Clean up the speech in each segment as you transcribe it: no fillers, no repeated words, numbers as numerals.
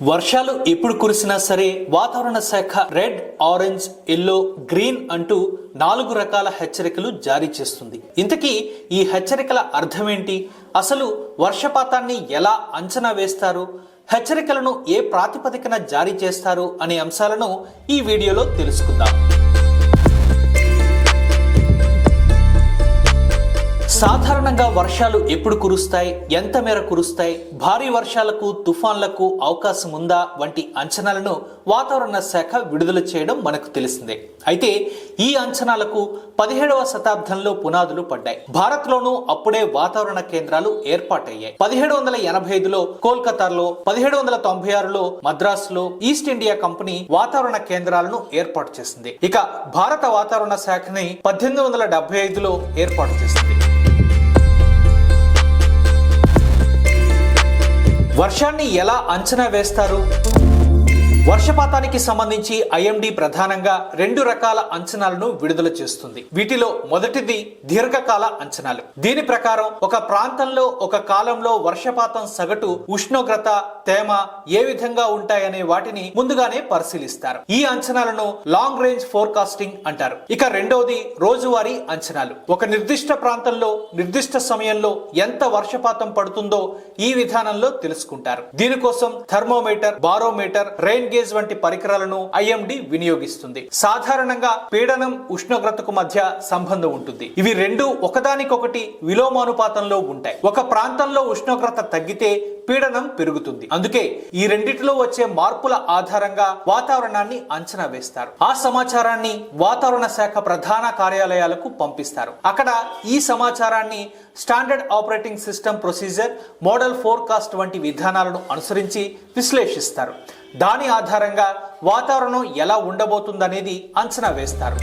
వర్షాలు ఎప్పుడు కురిసినా సరే వాతావరణ శాఖ రెడ్, ఆరెంజ్, ఎల్లో, గ్రీన్ అంటూ 4 రకాల హెచ్చరికలు జారీ చేస్తుంది. ఇంతకీ ఈ హెచ్చరికల అర్థం ఏంటి? అసలు వర్షపాతాన్ని ఎలా అంచనా వేస్తారు? హెచ్చరికలను ఏ ప్రాతిపదికన జారీ చేస్తారు అనే అంశాలను ఈ వీడియోలో తెలుసుకుందాం. సాధారణంగా వర్షాలు ఎప్పుడు కురుస్తాయి, ఎంత మేర కురుస్తాయి, భారీ వర్షాలకు, తుఫాన్లకు అవకాశం ఉందా వంటి అంచనాలను వాతావరణ శాఖ విడుదల చేయడం మనకు తెలిసిందే. అయితే ఈ అంచనాలకు 17వ శతాబ్దంలో పునాదులు పడ్డాయి. భారత్లోనూ అప్పుడే వాతావరణ కేంద్రాలు ఏర్పాటయ్యాయి. 1785లో కోల్కతాలో, 1796లో మద్రాసులో ఈస్ట్ ఇండియా కంపెనీ వాతావరణ కేంద్రాలను ఏర్పాటు చేసింది. ఇక భారత వాతావరణ శాఖని 1875లో ఏర్పాటు చేసింది. వర్షాన్ని ఎలా అంచనా వేస్తారు? వర్షపాతానికి సంబంధించి ఐఎండీ ప్రధానంగా 2 రకాల అంచనాలను విడుదల చేస్తుంది. వీటిలో మొదటిది దీర్ఘకాల అంచనాలు. దీని ప్రకారం ఒక ప్రాంతంలో ఒక కాలంలో వర్షపాతం సగటు, ఉష్ణోగ్రత, తేమ ఏ విధంగా ఉంటాయనే వాటిని ముందుగానే పరిశీలిస్తారు. ఈ అంచనాలను లాంగ్ రేంజ్ ఫోర్కాస్టింగ్ అంటారు. ఇక రెండవది రోజువారీ అంచనాలు. ఒక నిర్దిష్ట ప్రాంతంలో నిర్దిష్ట సమయంలో ఎంత వర్షపాతం పడుతుందో ఈ విధానంలో తెలుసుకుంటారు. దీనికోసం థర్మోమీటర్, బారోమీటర్, రెయిన్ గేజ్ వంటి పరికరాలను ఐఎండీ వినియోగిస్తుంది. సాధారణంగా పీడనం, ఉష్ణోగ్రతకు మధ్య సంబంధం ఉంటుంది. ఇవి రెండు ఒకదానికొకటి విలోమానుపాతంలో ఉంటాయి. ఒక ప్రాంతంలో ఉష్ణోగ్రత తగ్గితే పీడనం పెరుగుతుంది. అందుకే ఈ రెండిటిలో వచ్చే మార్పుల ఆధారంగా వాతావరణాన్ని అంచనా వేస్తారు. ఆ సమాచారాన్ని వాతావరణ శాఖ ప్రధాన కార్యాలయాలకు పంపిస్తారు. అక్కడ ఈ సమాచారాన్ని standard operating system procedure, model forecast వంటి విధానాలను అనుసరించి విశ్లేషిస్తారు. దాని ఆధారంగా వాతావరణం ఎలా ఉండబోతుందనేది అంచనా వేస్తారు.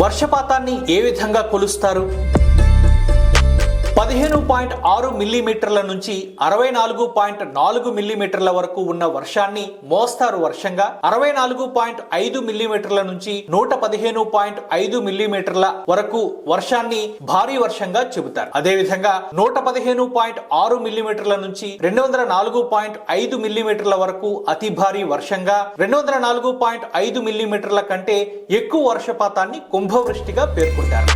వర్షపాతాన్ని ఏ విధంగా కొలుస్తారు? 15.6 మిల్లీమీటర్ల నుంచి 64.4 మిల్లీమీటర్ల వరకు ఉన్న వర్షాన్ని మోస్తారు వర్షంగా, 64.5 మిల్లీమీటర్ల నుంచి 115.5 మిల్లీమీటర్ల వరకు వర్షాన్ని భారీ వర్షంగా చెబుతారు. అదేవిధంగా 115.6 మిల్లీమీటర్ల నుంచి 204.5 మిల్లీమీటర్ల వరకు అతి భారీ వర్షంగా, 204.5 మిల్లీమీటర్ల కంటే ఎక్కువ వర్షపాతాన్ని కుంభవృష్టిగా పేర్కొంటారు.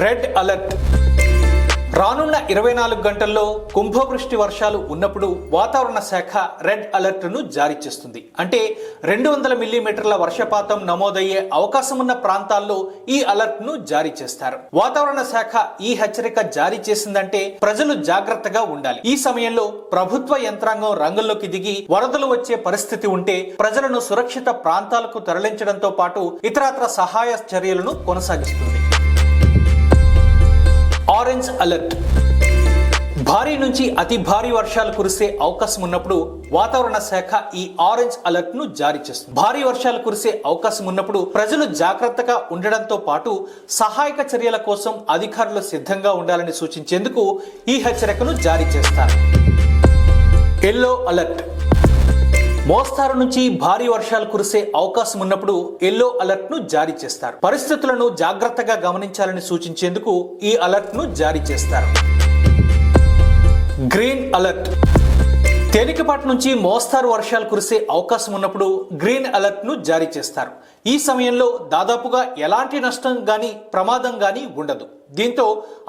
Red alert. రానున్న 24 గంటల్లో కుంభవృష్టి వర్షాలు ఉన్నప్పుడు వాతావరణ శాఖ రెడ్ అలర్ట్ ను జారీ చేస్తుంది. అంటే 200 మిల్లీమీటర్ల వర్షపాతం నమోదయ్యే అవకాశం ఉన్న ప్రాంతాల్లో ఈ అలర్ట్ ను జారీ చేస్తారు. వాతావరణ శాఖ ఈ హెచ్చరిక జారీ చేసిందంటే ప్రజలు జాగ్రత్తగా ఉండాలి. ఈ సమయంలో ప్రభుత్వ యంత్రాంగం రంగంలోకి దిగి వరదలు వచ్చే పరిస్థితి ఉంటే ప్రజలను సురక్షిత ప్రాంతాలకు తరలించడంతో పాటు ఇతరత్ర సహాయ చర్యలను కొనసాగిస్తుంది. Orange alert. భారీ నుంచి అతి భారీ వర్షాలు కురిసే అవకాశం ఉన్నప్పుడు వాతావరణ శాఖ ఈ ఆరెంజ్ అలర్ట్ ను జారీ చేస్తుంది. భారీ వర్షాలు కురిసే అవకాశం ఉన్నప్పుడు ప్రజలు జాగ్రత్తగా ఉండడంతో పాటు సహాయక చర్యల కోసం అధికారులు సిద్ధంగా ఉండాలని సూచించేందుకు ఈ హెచ్చరికను జారీ చేస్తారు. Yellow alert. మోస్తారు నుంచి భారీ వర్షాలు కురిసే అవకాశం ఉన్నప్పుడు ఎల్లో అలర్ట్ ను జారీ చేస్తారు. పరిస్థితులను జాగ్రత్తగా గమనించాలని సూచించేందుకు ఈ అలర్ట్ ను జారీ చేస్తారు. Green alert. తేలికపాటి నుంచి మోస్తారు వర్షాలు కురిసే అవకాశం ఉన్నప్పుడు గ్రీన్ అలర్ట్ ను జారీ చేస్తారు. ఈ సమయంలో దాదాపుగా ఎలాంటి నష్టం గాని, ప్రమాదం గాని ఉండదు. దీంతో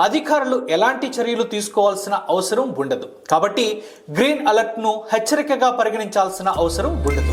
అధికారులు ఎలాంటి చర్యలు తీసుకోవాల్సిన అవసరం ఉండదు. కాబట్టి గ్రీన్ అలర్ట్ ను హెచ్చరికగా పరిగణించాల్సిన అవసరం ఉండదు.